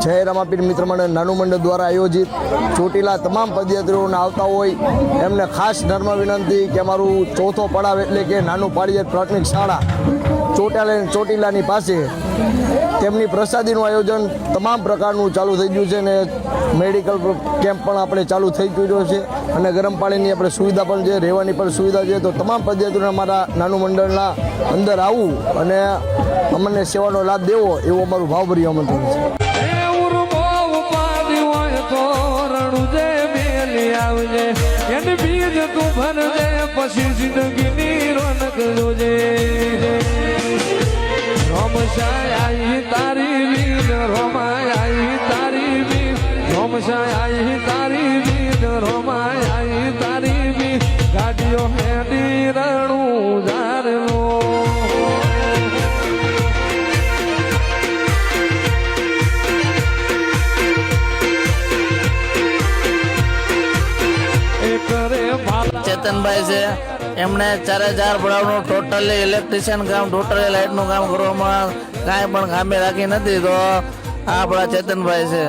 જય રામાપીર મિત્ર મંડળ નાનું મંડળ દ્વારા આયોજિત ચોટીલા તમામ પદયાત્રીઓને આવતા હોય એમને ખાસ નર્મ વિનંતી કે અમારું ચોથો પડાવ એટલે કે નાનું પાળિયાદ પ્રાથમિક શાળા ચોટીલાની પાસે તેમની પ્રસાદીનું આયોજન તમામ પ્રકારનું ચાલુ થઈ ગયું છે અને મેડિકલ કેમ્પ પણ આપણે ચાલુ થઈ ગયો છે અને ગરમ પાણીની આપણે સુવિધા પણ છે, રહેવાની પણ સુવિધા છે. તો તમામ પદયાત્રીઓને અમારા નાનું મંડળના અંદર આવવું અને અમને સેવાનો લાભ દેવો એવું અમારું ભાવભર્યું આમંત્રણ છે. બીજ તું ભરજે પછી જિંદગીની રોનક જોજે. રોમશાય આવી તારી બીન, રોમાય આવી તારી બીન, રોમશાય આવી તારી બીન, રોમાય આવી તારી બીન. ગાડીઓ હેડી રણું ઝારનો ચેતનભાઈ છે, એમણે 4 પડાવનું ટોટલી ઇલેક્ટ્રિશિયન કામ, ટોટલી લાઇટનું કામ કરવામાં કાંઈ પણ ખામી રાખી નથી. તો આ આપણા ચેતનભાઈ છે.